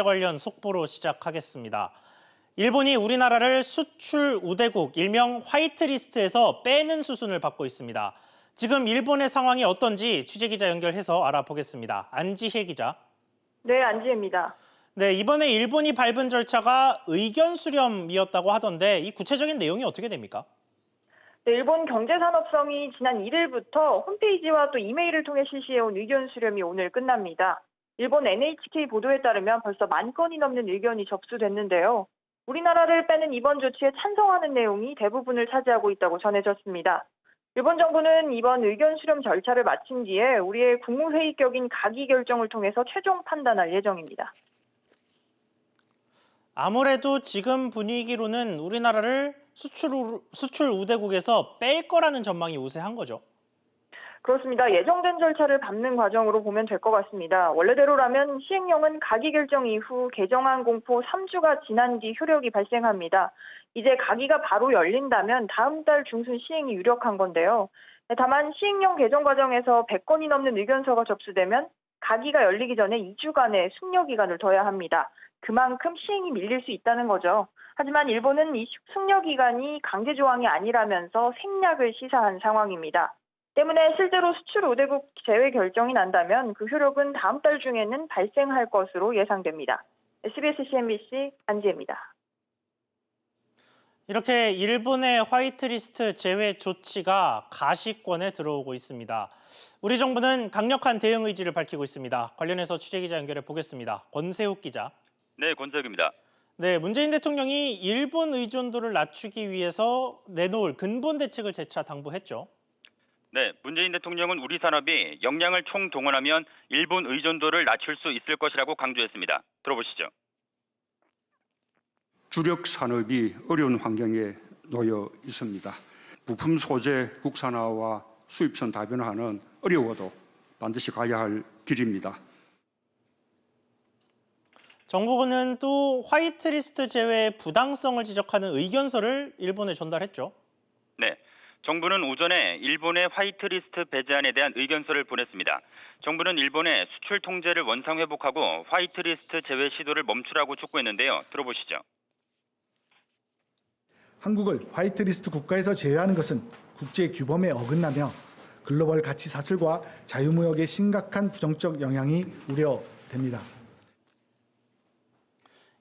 관련 속보로 시작하겠습니다. 일본이 우리나라를 수출 우대국, 일명 화이트리스트에서 빼는 수순을 밟고 있습니다. 지금 일본의 상황이 어떤지 취재기자 연결해서 알아보겠습니다. 안지혜 기자. 네, 안지혜입니다. 네, 이번에 일본이 밟은 절차가 의견 수렴이었다고 하던데 이 구체적인 내용이 어떻게 됩니까? 네, 일본 경제산업성이 지난 1일부터 홈페이지와 또 이메일을 통해 실시해온 의견 수렴이 오늘 끝납니다. 일본 NHK 보도에 따르면 벌써 10,000건이 넘는 의견이 접수됐는데요. 우리나라를 빼는 이번 조치에 찬성하는 내용이 대부분을 차지하고 있다고 전해졌습니다. 일본 정부는 이번 의견 수렴 절차를 마친 뒤에 우리의 국무회의격인 가기 결정을 통해서 최종 판단할 예정입니다. 아무래도 지금 분위기로는 우리나라를 수출 우대국에서 뺄 거라는 전망이 우세한 거죠. 그렇습니다. 예정된 절차를 밟는 과정으로 보면 될 것 같습니다. 원래대로라면 시행령은 가기 결정 이후 개정안 공포 3주가 지난 뒤 효력이 발생합니다. 이제 가기가 바로 열린다면 다음 달 중순 시행이 유력한 건데요. 다만 시행령 개정 과정에서 100건이 넘는 의견서가 접수되면 가기가 열리기 전에 2주간의 숙려 기간을 둬야 합니다. 그만큼 시행이 밀릴 수 있다는 거죠. 하지만 일본은 이 숙려 기간이 강제 조항이 아니라면서 생략을 시사한 상황입니다. 때문에 실제로 수출 우대국 제외 결정이 난다면 그 효력은 다음 달 중에는 발생할 것으로 예상됩니다. SBS CNBC 안지혜입니다. 이렇게 일본의 화이트리스트 제외 조치가 가시권에 들어오고 있습니다. 우리 정부는 강력한 대응 의지를 밝히고 있습니다. 관련해서 취재기자 연결해 보겠습니다. 권세욱 기자. 네, 권세욱입니다. 네, 문재인 대통령이 일본 의존도를 낮추기 위해서 내놓을 근본 대책을 재차 당부했죠. 네, 문재인 대통령은 우리 산업이 역량을 총동원하면 일본 의존도를 낮출 수 있을 것이라고 강조했습니다. 들어보시죠. 주력 산업이 어려운 환경에 놓여 있습니다. 부품 소재 국산화와 수입선 다변화는 어려워도 반드시 가야 할 길입니다. 정부는 또 화이트리스트 제외의 부당성을 지적하는 의견서를 일본에 전달했죠. 네, 정부는 오전에 일본의 화이트리스트 배제안에 대한 의견서를 보냈습니다. 정부는 일본의 수출 통제를 원상 회복하고 화이트리스트 제외 시도를 멈추라고 촉구했는데요. 들어보시죠. 한국을 화이트리스트 국가에서 제외하는 것은 국제 규범에 어긋나며 글로벌 가치 사슬과 자유무역에 심각한 부정적 영향이 우려됩니다.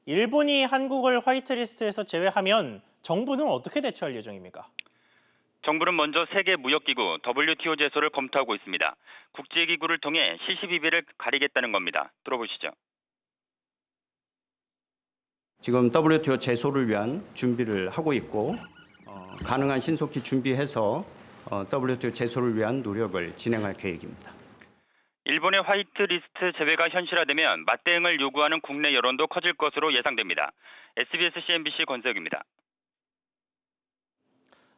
일본이 한국을 화이트리스트에서 제외하면 정부는 어떻게 대처할 예정입니까? 정부는 먼저 세계무역기구 WTO 제소를 검토하고 있습니다. 국제기구를 통해 시시비비를 가리겠다는 겁니다. 들어보시죠. 지금 WTO 제소를 위한 준비를 하고 있고 가능한 신속히 준비해서 WTO 제소를 위한 노력을 진행할 계획입니다. 일본의 화이트리스트 제외가 현실화되면 맞대응을 요구하는 국내 여론도 커질 것으로 예상됩니다. SBS CNBC 권세욱입니다.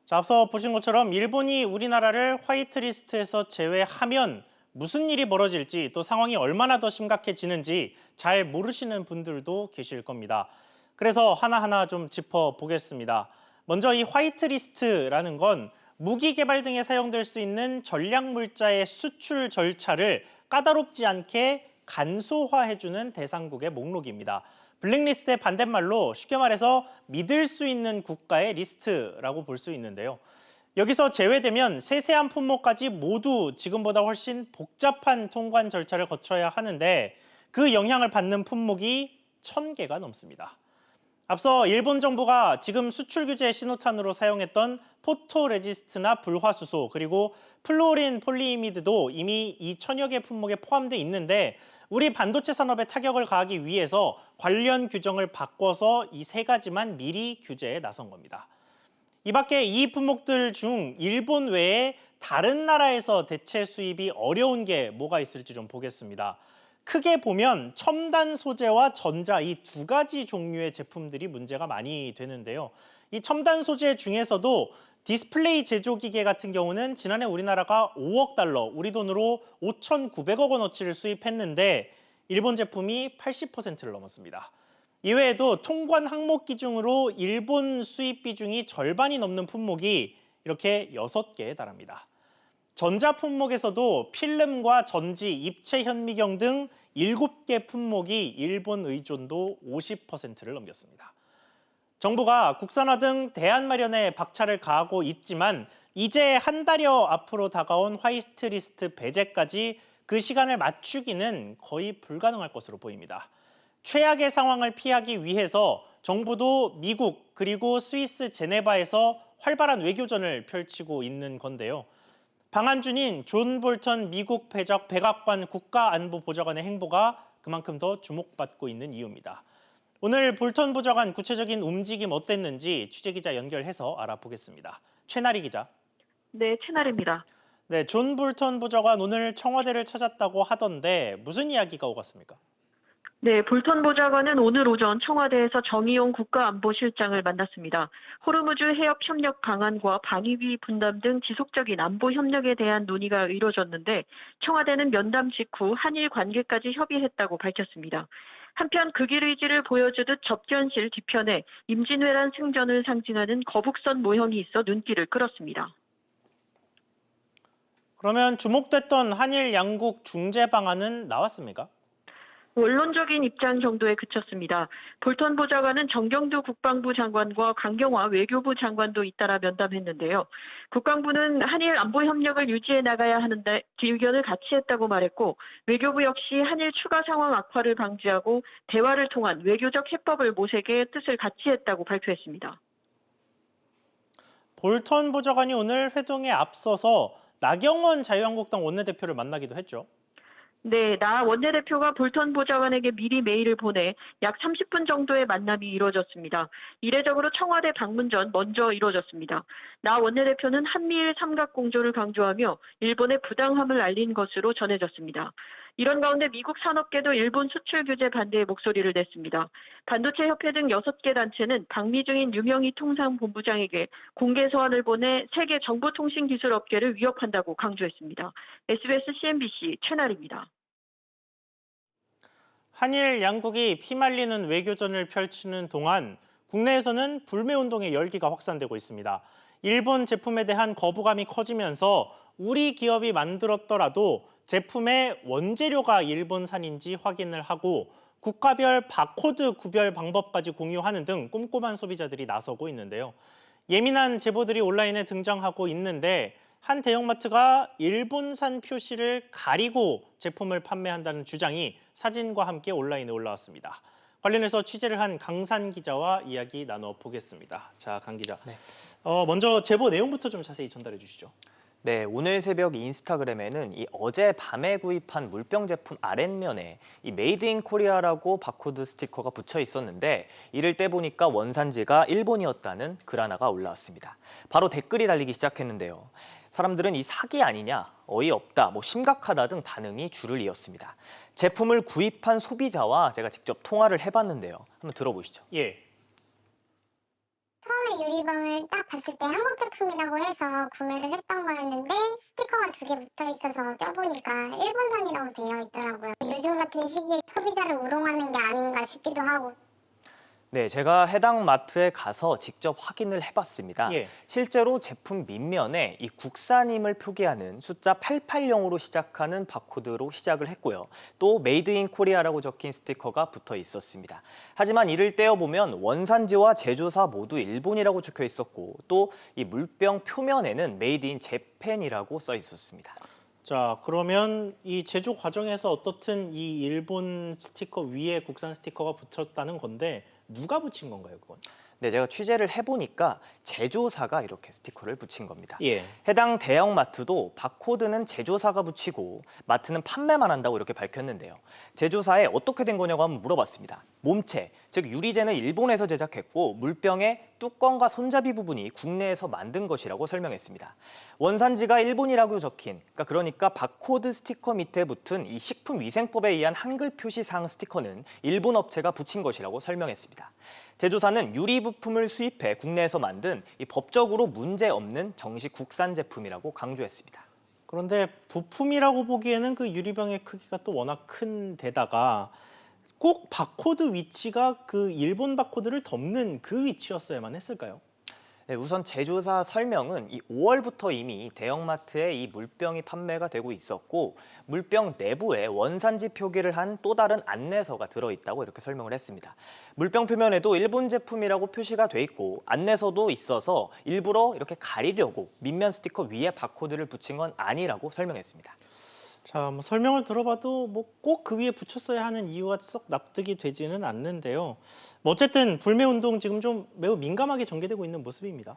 자, 앞서 보신 것처럼 일본이 우리나라를 화이트리스트에서 제외하면 무슨 일이 벌어질지 또 상황이 얼마나 더 심각해지는지 잘 모르시는 분들도 계실 겁니다. 그래서 하나하나 좀 짚어보겠습니다. 먼저 이 화이트리스트라는 건 무기 개발 등에 사용될 수 있는 전략물자의 수출 절차를 까다롭지 않게 간소화해주는 대상국의 목록입니다. 블랙리스트의 반대말로 쉽게 말해서 믿을 수 있는 국가의 리스트라고 볼 수 있는데요. 여기서 제외되면 세세한 품목까지 모두 지금보다 훨씬 복잡한 통관 절차를 거쳐야 하는데 그 영향을 받는 품목이 1,000개가 넘습니다. 앞서 일본 정부가 지금 수출 규제 신호탄으로 사용했던 포토레지스트나 불화수소 그리고 플루오린 폴리이미드도 이미 이 1,000여 개 품목에 포함돼 있는데 우리 반도체 산업에 타격을 가하기 위해서 관련 규정을 바꿔서 이 세 가지만 미리 규제에 나선 겁니다. 이 밖에 이 품목들 중 일본 외에 다른 나라에서 대체 수입이 어려운 게 뭐가 있을지 좀 보겠습니다. 크게 보면 첨단 소재와 전자 이 두 가지 종류의 제품들이 문제가 많이 되는데요. 이 첨단 소재 중에서도 디스플레이 제조기계 같은 경우는 지난해 우리나라가 5억 달러, 우리 돈으로 5,900억 원어치를 수입했는데 일본 제품이 80%를 넘었습니다. 이외에도 통관 항목 기준으로 일본 수입 비중이 절반이 넘는 품목이 이렇게 6개에 달합니다. 전자 품목에서도 필름과 전지, 입체 현미경 등 7개 품목이 일본 의존도 50%를 넘겼습니다. 정부가 국산화 등 대안 마련에 박차를 가하고 있지만 이제 한 달여 앞으로 다가온 화이트리스트 배제까지 그 시간을 맞추기는 거의 불가능할 것으로 보입니다. 최악의 상황을 피하기 위해서 정부도 미국 그리고 스위스 제네바에서 활발한 외교전을 펼치고 있는 건데요. 방한준인 존 볼턴 미국 백악관 국가안보보좌관의 행보가 그만큼 더 주목받고 있는 이유입니다. 오늘 볼턴 보좌관 구체적인 움직임 어땠는지 취재기자 연결해서 알아보겠습니다. 최나리 기자. 네, 최나리입니다. 네, 존 볼턴 보좌관 오늘 청와대를 찾았다고 하던데 무슨 이야기가 오갔습니까? 네, 볼턴 보좌관은 오늘 오전 청와대에서 정의용 국가안보실장을 만났습니다. 호르무즈 해협 협력 방안과 방위비 분담 등 지속적인 안보 협력에 대한 논의가 이루어졌는데 청와대는 면담 직후 한일 관계까지 협의했다고 밝혔습니다. 한편 극일 의지를 보여주듯 접견실 뒤편에 임진왜란 승전을 상징하는 거북선 모형이 있어 눈길을 끌었습니다. 그러면 주목됐던 한일 양국 중재 방안은 나왔습니까? 원론적인 입장 정도에 그쳤습니다. 볼턴 보좌관은 정경두 국방부 장관과 강경화 외교부 장관도 잇따라 면담했는데요. 국방부는 한일 안보 협력을 유지해 나가야 하는데 의견을 같이 했다고 말했고 외교부 역시 한일 추가 상황 악화를 방지하고 대화를 통한 외교적 해법을 모색해 뜻을 같이 했다고 발표했습니다. 볼턴 보좌관이 오늘 회동에 앞서서 나경원 자유한국당 원내대표를 만나기도 했죠. 네, 나 원내대표가 볼턴 보좌관에게 미리 메일을 보내 약 30분 정도의 만남이 이루어졌습니다. 이례적으로 청와대 방문 전 먼저 이루어졌습니다. 나 원내대표는 한미일 삼각공조를 강조하며 일본의 부당함을 알린 것으로 전해졌습니다. 이런 가운데 미국 산업계도 일본 수출 규제 반대의 목소리를 냈습니다. 반도체협회 등 6개 단체는 방미 중인 유명희 통상본부장에게 공개 서한을 보내 세계 정보통신기술업계를 위협한다고 강조했습니다. SBS CNBC 최나리입니다. 한일 양국이 피말리는 외교전을 펼치는 동안 국내에서는 불매운동의 열기가 확산되고 있습니다. 일본 제품에 대한 거부감이 커지면서 우리 기업이 만들었더라도 제품의 원재료가 일본산인지 확인을 하고 국가별 바코드 구별 방법까지 공유하는 등 꼼꼼한 소비자들이 나서고 있는데요. 예민한 제보들이 온라인에 등장하고 있는데 한 대형마트가 일본산 표시를 가리고 제품을 판매한다는 주장이 사진과 함께 온라인에 올라왔습니다. 관련해서 취재를 한 강산 기자와 이야기 나눠보겠습니다. 자, 강 기자. 네. 먼저 제보 내용부터 좀 자세히 전달해 주시죠. 네, 오늘 새벽 인스타그램에는 이 어제 밤에 구입한 물병 제품 아랫면에 이 메이드 인 코리아라고 바코드 스티커가 붙여 있었는데 이를 떼보니까 원산지가 일본이었다는 글 하나가 올라왔습니다. 바로 댓글이 달리기 시작했는데요. 사람들은 이 사기 아니냐, 어이없다, 심각하다 등 반응이 줄을 이었습니다. 제품을 구입한 소비자와 제가 직접 통화를 해봤는데요. 한번 들어보시죠. 예. 처음에 유리병을 딱 봤을 때 한국 제품이라고 해서 구매를 했던 거였는데 스티커가 2개 붙어 있어서 껴보니까 일본산이라고 되어 있더라고요. 요즘 같은 시기에 소비자를 우롱하는 게 아닌가 싶기도 하고. 네, 제가 해당 마트에 가서 직접 확인을 해봤습니다. 예. 실제로 제품 밑면에 이 국산임을 표기하는 숫자 880으로 시작하는 바코드로 시작을 했고요. 또 메이드 인 코리아라고 적힌 스티커가 붙어 있었습니다. 하지만 이를 떼어보면 원산지와 제조사 모두 일본이라고 적혀 있었고 또 이 물병 표면에는 메이드 인 재팬이라고 써 있었습니다. 자, 그러면 이 제조 과정에서 어떻든 이 일본 스티커 위에 국산 스티커가 붙였다는 건데 누가 붙인 건가요, 그건? 네, 제가 취재를 해보니까 제조사가 이렇게 스티커를 붙인 겁니다. 예. 해당 대형 마트도 바코드는 제조사가 붙이고 마트는 판매만 한다고 이렇게 밝혔는데요. 제조사에 어떻게 된 거냐고 한번 물어봤습니다. 몸체, 즉 유리재는 일본에서 제작했고 물병의 뚜껑과 손잡이 부분이 국내에서 만든 것이라고 설명했습니다. 원산지가 일본이라고 적힌, 그러니까 바코드 스티커 밑에 붙은 이 식품위생법에 의한 한글 표시사항 스티커는 일본 업체가 붙인 것이라고 설명했습니다. 제조사는 유리 부품을 수입해 국내에서 만든 이 법적으로 문제 없는 정식 국산 제품이라고 강조했습니다. 그런데 부품이라고 보기에는 그 유리병의 크기가 또 워낙 큰 데다가 꼭 바코드 위치가 그 일본 바코드를 덮는 그 위치였어야만 했을까요? 네, 우선 제조사 설명은 이 5월부터 이미 대형마트에 이 물병이 판매가 되고 있었고 물병 내부에 원산지 표기를 한 또 다른 안내서가 들어있다고 이렇게 설명을 했습니다. 물병 표면에도 일본 제품이라고 표시가 돼 있고 안내서도 있어서 일부러 이렇게 가리려고 밑면 스티커 위에 바코드를 붙인 건 아니라고 설명했습니다. 자, 뭐 설명을 들어봐도 뭐 꼭 그 위에 붙였어야 하는 이유가 썩 납득이 되지는 않는데요. 뭐 어쨌든 불매 운동 지금 좀 매우 민감하게 전개되고 있는 모습입니다.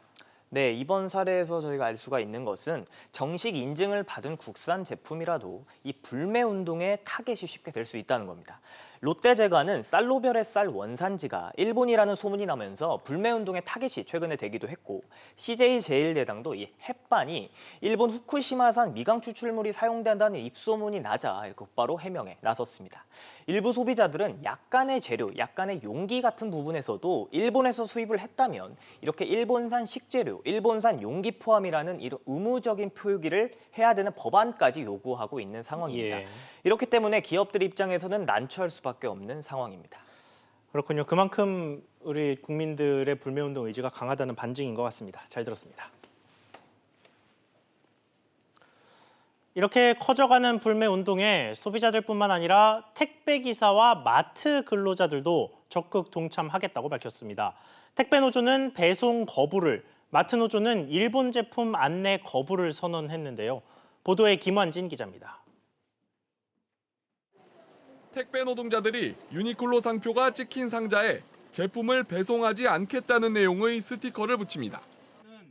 네, 이번 사례에서 저희가 알 수가 있는 것은 정식 인증을 받은 국산 제품이라도 이 불매 운동의 타겟이 쉽게 될 수 있다는 겁니다. 롯데제과는 쌀로별의 쌀 원산지가 일본이라는 소문이 나면서 불매 운동의 타겟이 최근에 되기도 했고 CJ제일제당도 이 햇반이 일본 후쿠시마산 미강 추출물이 사용된다는 입소문이 나자 이렇게 곧바로 해명에 나섰습니다. 일부 소비자들은 약간의 재료, 약간의 용기 같은 부분에서도 일본에서 수입을 했다면 이렇게 일본산 식재료, 일본산 용기 포함이라는 이런 의무적인 표기를 해야 되는 법안까지 요구하고 있는 상황입니다. 예. 이렇기 때문에 기업들 입장에서는 난처할 수밖에 없는 상황입니다. 그렇군요. 그만큼 우리 국민들의 불매 운동 의지가 강하다는 반증인 것 같습니다. 잘 들었습니다. 이렇게 커져가는 불매 운동에 소비자들뿐만 아니라 택배 기사와 마트 근로자들도 적극 동참하겠다고 밝혔습니다. 택배 노조는 배송 거부를, 마트 노조는 일본 제품 안내 거부를 선언했는데요. 보도에 김완진 기자입니다. 택배 노동자들이 유니클로 상표가 찍힌 상자에 제품을 배송하지 않겠다는 내용의 스티커를 붙입니다.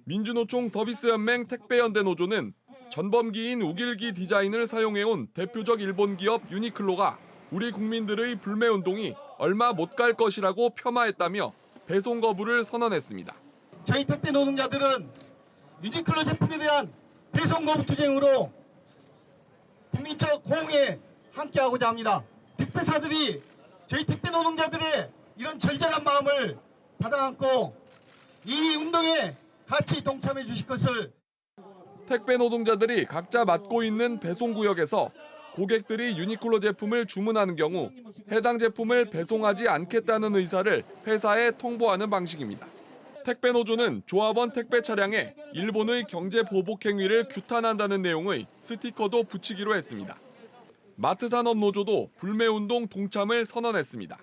민주노총 서비스연맹 택배연대노조는 전범기인 우길기 디자인을 사용해온 대표적 일본 기업 유니클로가 우리 국민들의 불매 운동이 얼마 못 갈 것이라고 폄하했다며 배송 거부를 선언했습니다. 저희 택배 노동자들은 유니클로 제품에 대한 배송 거부 투쟁으로 국민적 호응에 함께하고자 합니다. 택배사들이 저희 택배 노동자들의 이런 절절한 마음을 받아안고 이 운동에 같이 동참해 주실 것을. 택배 노동자들이 각자 맡고 있는 배송구역에서 고객들이 유니클로 제품을 주문하는 경우 해당 제품을 배송하지 않겠다는 의사를 회사에 통보하는 방식입니다. 택배 노조는 조합원 택배 차량에 일본의 경제 보복 행위를 규탄한다는 내용의 스티커도 붙이기로 했습니다. 마트산업 노조도 불매 운동 동참을 선언했습니다.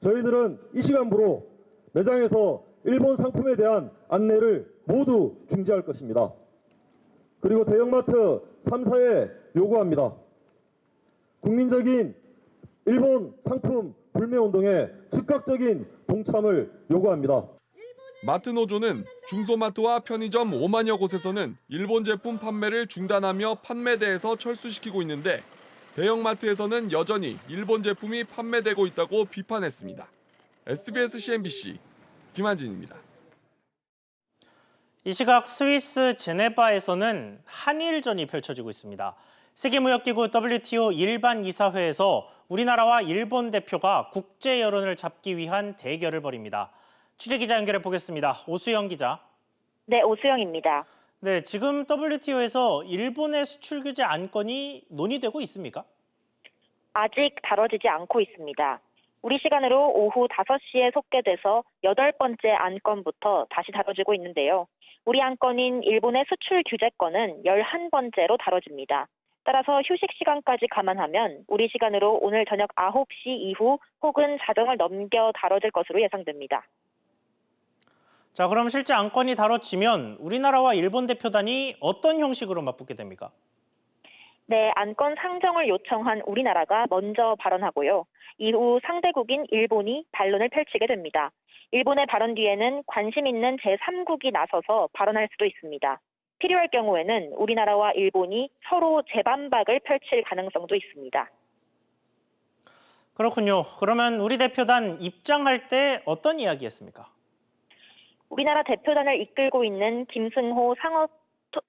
저희들은 이 시간부로 매장에서 일본 상품에 대한 안내를 모두 중지할 것입니다. 그리고 대형마트 3사에 요구합니다. 국민적인 일본 상품 불매 운동에 즉각적인 동참을 요구합니다. 마트 노조는 중소마트와 편의점 5만여 곳에서는 일본 제품 판매를 중단하며 판매대에서 철수시키고 있는데 대형마트에서는 여전히 일본 제품이 판매되고 있다고 비판했습니다. SBS CNBC 김한진입니다. 이 시각 스위스 제네바에서는 한일전이 펼쳐지고 있습니다. 세계무역기구 WTO 일반 이사회에서 우리나라와 일본 대표가 국제 여론을 잡기 위한 대결을 벌입니다. 취재기자 연결해 보겠습니다. 오수영 기자. 네, 오수영입니다. 네, 지금 WTO에서 일본의 수출 규제 안건이 논의되고 있습니까? 아직 다뤄지지 않고 있습니다. 우리 시간으로 오후 5시에 속개돼서 8번째 안건부터 다시 다뤄지고 있는데요. 우리 안건인 일본의 수출 규제권은 11번째로 다뤄집니다. 따라서 휴식 시간까지 감안하면 우리 시간으로 오늘 저녁 9시 이후 혹은 자정을 넘겨 다뤄질 것으로 예상됩니다. 자, 그럼 실제 안건이 다뤄지면 우리나라와 일본 대표단이 어떤 형식으로 맞붙게 됩니까? 네, 안건 상정을 요청한 우리나라가 먼저 발언하고요. 이후 상대국인 일본이 반론을 펼치게 됩니다. 일본의 발언 뒤에는 관심 있는 제3국이 나서서 발언할 수도 있습니다. 필요할 경우에는 우리나라와 일본이 서로 재반박을 펼칠 가능성도 있습니다. 그렇군요. 그러면 우리 대표단 입장할 때 어떤 이야기였습니까? 우리나라 대표단을 이끌고 있는 김승호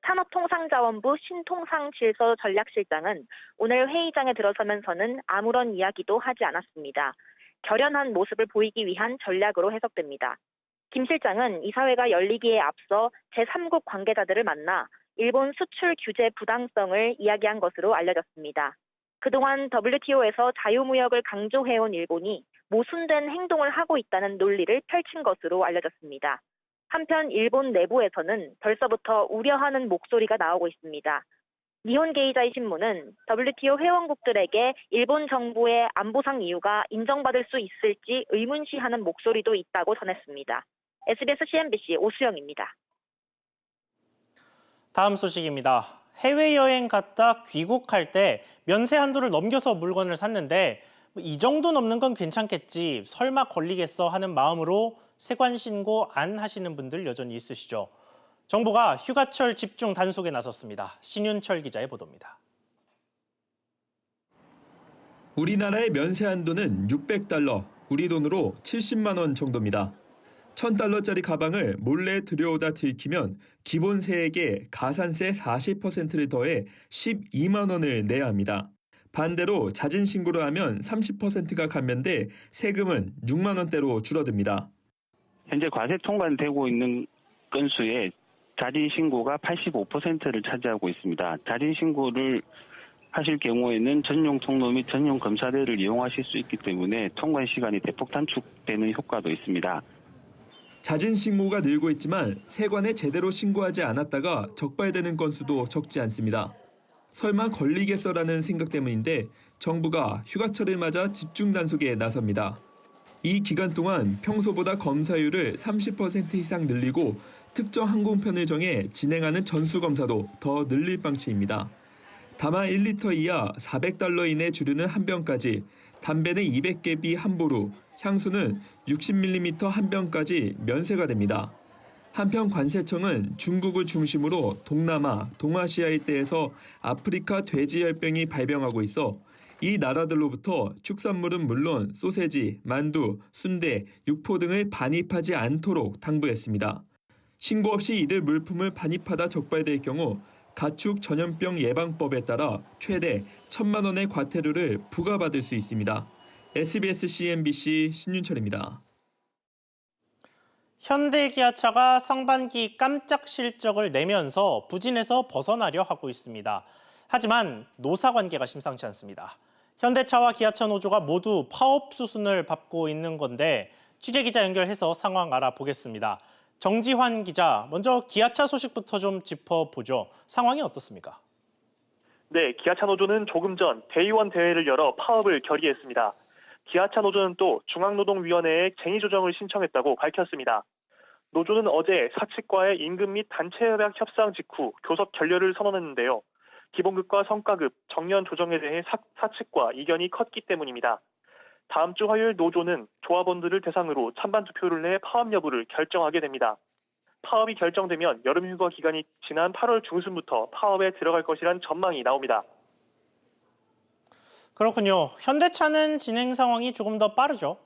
산업통상자원부 신통상질서 전략실장은 오늘 회의장에 들어서면서는 아무런 이야기도 하지 않았습니다. 결연한 모습을 보이기 위한 전략으로 해석됩니다. 김 실장은 이사회가 열리기에 앞서 제3국 관계자들을 만나 일본 수출 규제 부당성을 이야기한 것으로 알려졌습니다. 그동안 WTO에서 자유무역을 강조해온 일본이 모순된 행동을 하고 있다는 논리를 펼친 것으로 알려졌습니다. 한편 일본 내부에서는 벌써부터 우려하는 목소리가 나오고 있습니다. 니혼 게이자이 신문은 WTO 회원국들에게 일본 정부의 안보상 이유가 인정받을 수 있을지 의문시하는 목소리도 있다고 전했습니다. SBS CNBC 오수영입니다. 다음 소식입니다. 해외여행 갔다 귀국할 때 면세 한도를 넘겨서 물건을 샀는데 이 정도 넘는 건 괜찮겠지, 설마 걸리겠어 하는 마음으로 세관 신고 안 하시는 분들 여전히 있으시죠. 정부가 휴가철 집중 단속에 나섰습니다. 신윤철 기자의 보도입니다. 우리나라의 면세 한도는 600달러, 우리 돈으로 70만 원 정도입니다. 1,000달러짜리 가방을 몰래 들여오다 들키면 기본세액에 가산세 40%를 더해 12만 원을 내야 합니다. 반대로 자진 신고를 하면 30%가 감면돼 세금은 6만 원대로 줄어듭니다. 현재 과세 통관되고 있는 건수의 자진 신고가 85%를 차지하고 있습니다. 자진 신고를 하실 경우에는 전용 통로 및 전용 검사대를 이용하실 수 있기 때문에 통관 시간이 대폭 단축되는 효과도 있습니다. 자진 신고가 늘고 있지만 세관에 제대로 신고하지 않았다가 적발되는 건수도 적지 않습니다. 설마 걸리겠어라는 생각 때문인데 정부가 휴가철을 맞아 집중 단속에 나섭니다. 이 기간 동안 평소보다 검사율을 30% 이상 늘리고 특정 항공편을 정해 진행하는 전수검사도 더 늘릴 방침입니다. 다만 1리터 이하 400달러 이내 주류는 한 병까지, 담배는 200개비 한 보루, 향수는 60ml 한 병까지 면세가 됩니다. 한편 관세청은 중국을 중심으로 동남아, 동아시아 일대에서 아프리카 돼지열병이 발병하고 있어 이 나라들로부터 축산물은 물론 소세지, 만두, 순대, 육포 등을 반입하지 않도록 당부했습니다. 신고 없이 이들 물품을 반입하다 적발될 경우 가축 전염병 예방법에 따라 최대 1,000만 원의 과태료를 부과받을 수 있습니다. SBS CNBC 신윤철입니다. 현대기아차가 상반기 깜짝 실적을 내면서 부진에서 벗어나려 하고 있습니다. 하지만 노사관계가 심상치 않습니다. 현대차와 기아차 노조가 모두 파업 수순을 밟고 있는 건데 취재기자 연결해서 상황 알아보겠습니다. 정지환 기자, 먼저 기아차 소식부터 좀 짚어보죠. 상황이 어떻습니까? 네, 기아차 노조는 조금 전 대의원 대회를 열어 파업을 결의했습니다. 기아차 노조는 또 중앙노동위원회에 쟁의 조정을 신청했다고 밝혔습니다. 노조는 어제 사측과의 임금 및 단체협약 협상 직후 교섭 결렬을 선언했는데요. 기본급과 성과급, 정년 조정에 대해 사측과 이견이 컸기 때문입니다. 다음 주 화요일 노조는 조합원들을 대상으로 찬반 투표를 내 파업 여부를 결정하게 됩니다. 파업이 결정되면 여름휴가 기간이 지난 8월 중순부터 파업에 들어갈 것이란 전망이 나옵니다. 그렇군요. 현대차는 진행 상황이 조금 더 빠르죠?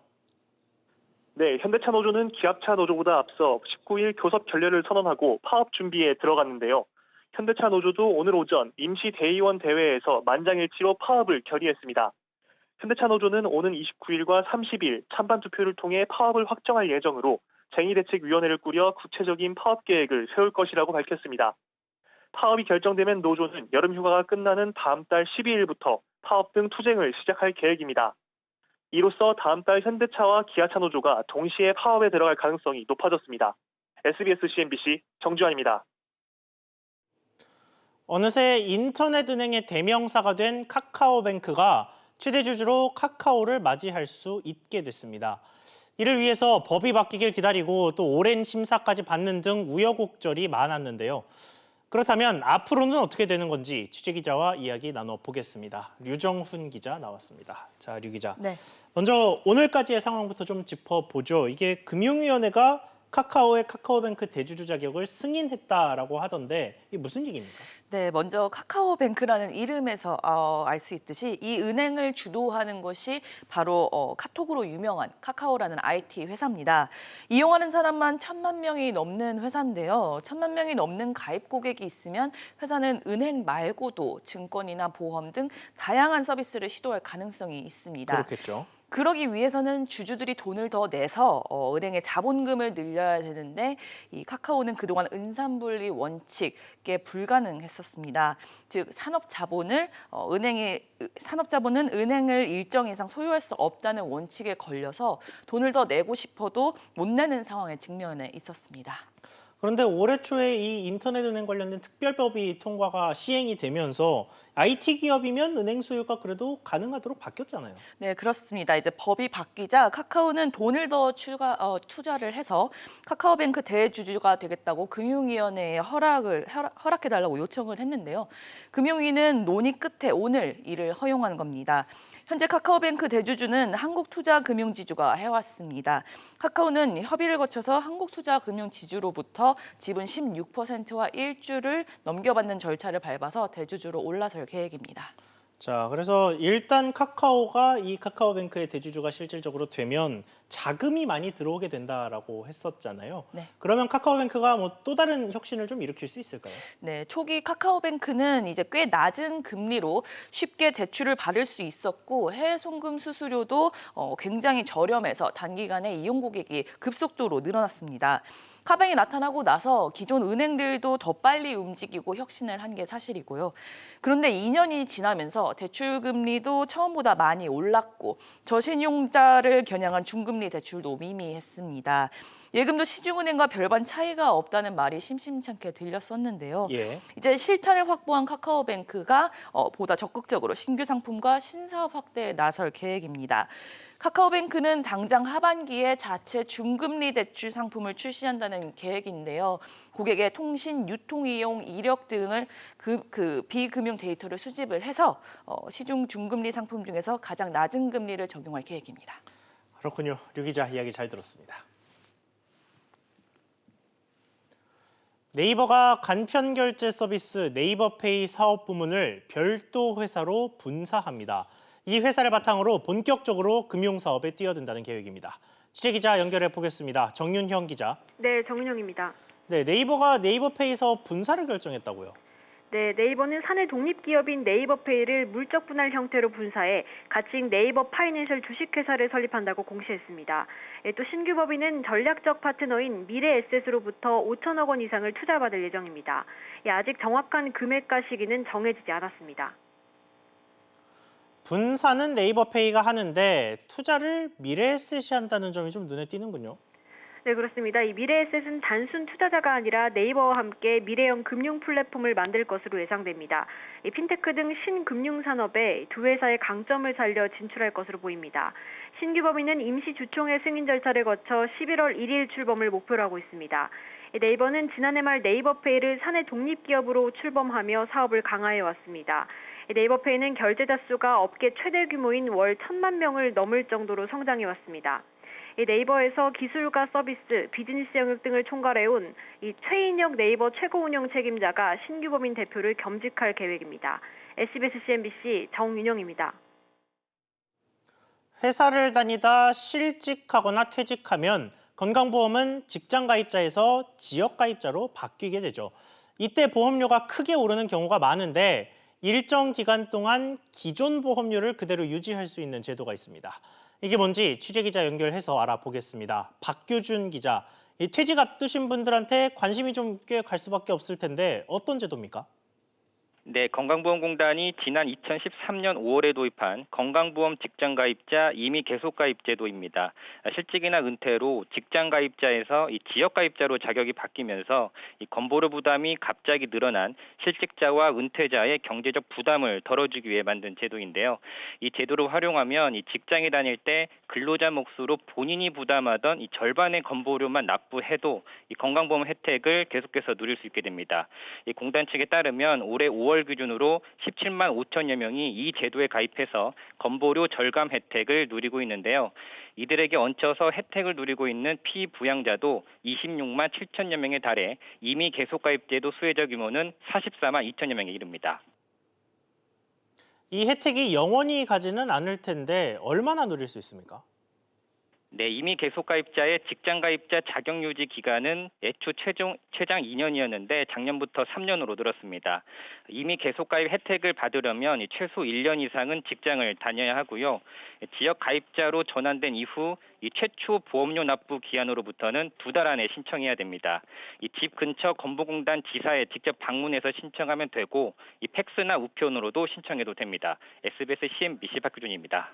네, 현대차 노조는 기아차 노조보다 앞서 19일 교섭 결렬을 선언하고 파업 준비에 들어갔는데요. 현대차 노조도 오늘 오전 임시 대의원 대회에서 만장일치로 파업을 결의했습니다. 현대차 노조는 오는 29일과 30일 찬반 투표를 통해 파업을 확정할 예정으로 쟁의대책위원회를 꾸려 구체적인 파업 계획을 세울 것이라고 밝혔습니다. 파업이 결정되면 노조는 여름휴가가 끝나는 다음 달 12일부터 파업 등 투쟁을 시작할 계획입니다. 이로써 다음 달 현대차와 기아차 노조가 동시에 파업에 들어갈 가능성이 높아졌습니다. SBS CNBC 정주환입니다. 어느새 인터넷 은행의 대명사가 된 카카오뱅크가 최대 주주로 카카오를 맞이할 수 있게 됐습니다. 이를 위해서 법이 바뀌길 기다리고 또 오랜 심사까지 받는 등 우여곡절이 많았는데요. 그렇다면 앞으로는 어떻게 되는 건지 취재기자와 이야기 나눠보겠습니다. 류정훈 기자 나왔습니다. 자, 류 기자. 네. 먼저 오늘까지의 상황부터 좀 짚어보죠. 이게 금융위원회가 카카오의 카카오뱅크 대주주 자격을 승인했다라고 하던데 이게 무슨 얘기입니까? 네, 먼저 카카오뱅크라는 이름에서 알 수 있듯이 이 은행을 주도하는 것이 바로 카톡으로 유명한 카카오라는 IT 회사입니다. 이용하는 사람만 1,000만 명이 넘는 회사인데요. 1,000만 명이 넘는 가입 고객이 있으면 회사는 은행 말고도 증권이나 보험 등 다양한 서비스를 시도할 가능성이 있습니다. 그렇겠죠. 그러기 위해서는 주주들이 돈을 더 내서 은행의 자본금을 늘려야 되는데 이 카카오는 그동안 은산분리 원칙에 불가능했었습니다. 즉 산업자본은 은행을 일정 이상 소유할 수 없다는 원칙에 걸려서 돈을 더 내고 싶어도 못 내는 상황에 직면해 있었습니다. 그런데 올해 초에 이 인터넷은행 관련된 특별법이 통과가 시행이 되면서 IT 기업이면 은행 소유가 그래도 가능하도록 바뀌었잖아요. 네, 그렇습니다. 이제 법이 바뀌자 카카오는 돈을 더 투자를 해서 카카오뱅크 대주주가 되겠다고 금융위원회에 허락해달라고 요청을 했는데요. 금융위는 논의 끝에 오늘 이를 허용한 겁니다. 현재 카카오뱅크 대주주는 한국투자금융지주가 해왔습니다. 카카오는 협의를 거쳐서 한국투자금융지주로부터 지분 16%와 1주를 넘겨받는 절차를 밟아서 대주주로 올라설 계획입니다. 자, 그래서 일단 카카오가 이 카카오뱅크의 대주주가 실질적으로 되면 자금이 많이 들어오게 된다라고 했었잖아요. 네. 그러면 카카오뱅크가 뭐 또 다른 혁신을 좀 일으킬 수 있을까요? 네, 초기 카카오뱅크는 이제 꽤 낮은 금리로 쉽게 대출을 받을 수 있었고 해외 송금 수수료도 굉장히 저렴해서 단기간에 이용 고객이 급속도로 늘어났습니다. 카뱅이 나타나고 나서 기존 은행들도 더 빨리 움직이고 혁신을 한 게 사실이고요. 그런데 2년이 지나면서 대출 금리도 처음보다 많이 올랐고 저신용자를 겨냥한 중금리 대출도 미미했습니다. 예금도 시중은행과 별반 차이가 없다는 말이 심심찮게 들렸었는데요. 예. 이제 실탄을 확보한 카카오뱅크가 보다 적극적으로 신규 상품과 신사업 확대에 나설 계획입니다. 카카오뱅크는 당장 하반기에 자체 중금리 대출 상품을 출시한다는 계획인데요. 고객의 통신, 유통이용, 이력 등을 비금융 데이터를 수집을 해서 시중 중금리 상품 중에서 가장 낮은 금리를 적용할 계획입니다. 그렇군요. 류 기자 이야기 잘 들었습니다. 네이버가 간편 결제 서비스 네이버페이 사업 부문을 별도 회사로 분사합니다. 이 회사를 바탕으로 본격적으로 금융사업에 뛰어든다는 계획입니다. 취재기자 연결해 보겠습니다. 정윤형 기자. 네, 정윤형입니다. 네, 네이버가 네이버페이 사업 분사를 결정했다고요. 네, 네이버는 사내 독립기업인 네이버페이를 물적 분할 형태로 분사해 가칭 네이버 파이낸셜 주식회사를 설립한다고 공시했습니다. 또 신규 법인은 전략적 파트너인 미래에셋으로부터 5천억 원 이상을 투자받을 예정입니다. 아직 정확한 금액과 시기는 정해지지 않았습니다. 분사는 네이버페이가 하는데 투자를 미래에셋이 한다는 점이 좀 눈에 띄는군요. 네, 그렇습니다. 이 미래에셋은 단순 투자자가 아니라 네이버와 함께 미래형 금융 플랫폼을 만들 것으로 예상됩니다. 이 핀테크 등 신금융 산업에 두 회사의 강점을 살려 진출할 것으로 보입니다. 신규 법인은 임시 주총회 승인 절차를 거쳐 11월 1일 출범을 목표로 하고 있습니다. 네이버는 지난해 말 네이버페이를 사내 독립기업으로 출범하며 사업을 강화해 왔습니다. 네이버페이는 결제자 수가 업계 최대 규모인 월 1,000만 명을 넘을 정도로 성장해 왔습니다. 네이버에서 기술과 서비스, 비즈니스 영역 등을 총괄해온 이 최인혁 네이버 최고 운영 책임자가 신규 법인 대표를 겸직할 계획입니다. SBS CNBC 정윤영입니다. 회사를 다니다 실직하거나 퇴직하면 건강보험은 직장가입자에서 지역가입자로 바뀌게 되죠. 이때 보험료가 크게 오르는 경우가 많은데 일정 기간 동안 기존 보험료를 그대로 유지할 수 있는 제도가 있습니다. 이게 뭔지 취재기자 연결해서 알아보겠습니다. 박규준 기자, 이 퇴직 앞두신 분들한테 관심이 좀 꽤 갈 수밖에 없을 텐데 어떤 제도입니까? 네, 건강보험공단이 지난 2013년 5월에 도입한 건강보험 직장가입자 임의 계속가입 제도입니다. 실직이나 은퇴로 직장가입자에서 이 지역가입자로 자격이 바뀌면서 이 건보료 부담이 갑자기 늘어난 실직자와 은퇴자의 경제적 부담을 덜어주기 위해 만든 제도인데요. 이 제도를 활용하면 이 직장에 다닐 때 근로자 몫으로 본인이 부담하던 이 절반의 건보료만 납부해도 이 건강보험 혜택을 계속해서 누릴 수 있게 됩니다. 이 공단 측에 따르면 올해 5월 기준으로 17만 5천여 명이 이 제도에 가입해서 건보료 절감 혜택을 누리고 있는데요. 이들에게 얹혀서 혜택을 누리고 있는 피부양자도 26만 7천여 명에 달해 이미 계속가입제도 수혜자 규모는 44만 2천여 명에 이릅니다. 이 혜택이 영원히 가지는 않을 텐데 얼마나 누릴 수 있습니까? 네, 이미 계속가입자의 직장가입자 자격유지 기간은 애초 최장 2년이었는데 작년부터 3년으로 늘었습니다. 이미 계속가입 혜택을 받으려면 최소 1년 이상은 직장을 다녀야 하고요. 지역가입자로 전환된 이후 이 최초 보험료 납부 기한으로부터는 2달 안에 신청해야 됩니다. 이 집 근처 건보공단 지사에 직접 방문해서 신청하면 되고 이 팩스나 우편으로도 신청해도 됩니다. SBS CNBC 박규준입니다.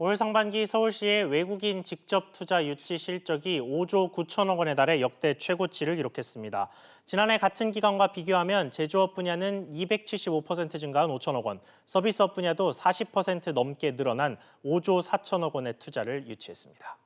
올 상반기 서울시의 외국인 직접 투자 유치 실적이 5조 9천억 원에 달해 역대 최고치를 기록했습니다. 지난해 같은 기간과 비교하면 제조업 분야는 275% 증가한 5천억 원, 서비스업 분야도 40% 넘게 늘어난 5조 4천억 원의 투자를 유치했습니다.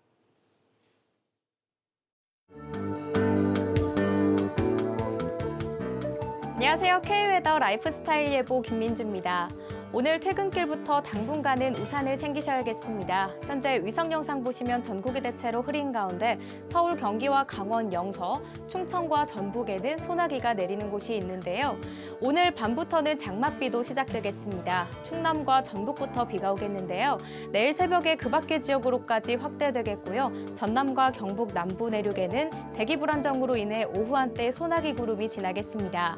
안녕하세요. K웨더 라이프스타일 예보 김민주입니다. 오늘 퇴근길부터 당분간은 우산을 챙기셔야겠습니다. 현재 위성 영상 보시면 전국이 대체로 흐린 가운데 서울, 경기와 강원, 영서, 충청과 전북에는 소나기가 내리는 곳이 있는데요. 오늘 밤부터는 장맛비도 시작되겠습니다. 충남과 전북부터 비가 오겠는데요. 내일 새벽에 그 밖의 지역으로까지 확대되겠고요. 전남과 경북 남부 내륙에는 대기 불안정으로 인해 오후 한때 소나기 구름이 지나겠습니다.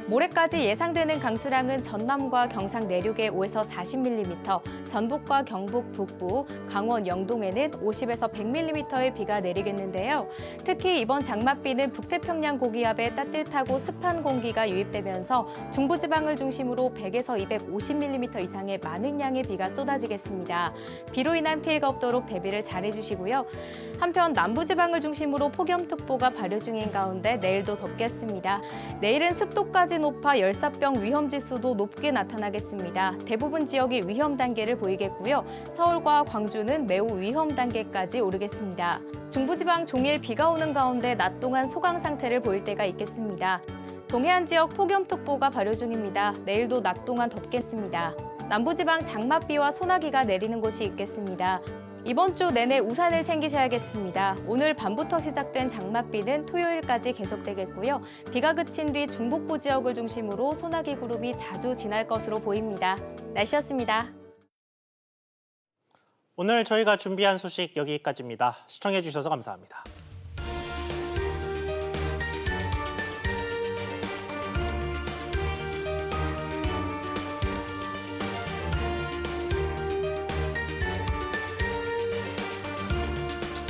모레까지 예상되는 강수량은 전남과 경상 내륙에 5에서 40mm, 전북과 경북 북부, 강원 영동에는 50에서 100mm의 비가 내리겠는데요. 특히 이번 장맛비는 북태평양 고기압에 따뜻하고 습한 공기가 유입되면서 중부지방을 중심으로 100에서 250mm 이상의 많은 양의 비가 쏟아지겠습니다. 비로 인한 피해가 없도록 대비를 잘해주시고요. 한편 남부지방을 중심으로 폭염특보가 발효 중인 가운데 내일도 덥겠습니다. 내일은 습도까지 높아 열사병 위험지수도 높게 나타나겠습니다. 대부분 지역이 위험 단계를 보이겠고요. 서울과 광주는 매우 위험 단계까지 오르겠습니다. 중부지방 종일 비가 오는 가운데 낮 동안 소강 상태를 보일 때가 있겠습니다. 동해안 지역 폭염특보가 발효 중입니다. 내일도 낮 동안 덥겠습니다. 남부지방 장맛비와 소나기가 내리는 곳이 있겠습니다. 이번 주 내내 우산을 챙기셔야겠습니다. 오늘 밤부터 시작된 장맛비는 토요일까지 계속되겠고요. 비가 그친 뒤 중북부 지역을 중심으로 소나기 구름이 자주 지날 것으로 보입니다. 날씨였습니다. 오늘 저희가 준비한 소식 여기까지입니다. 시청해주셔서 감사합니다.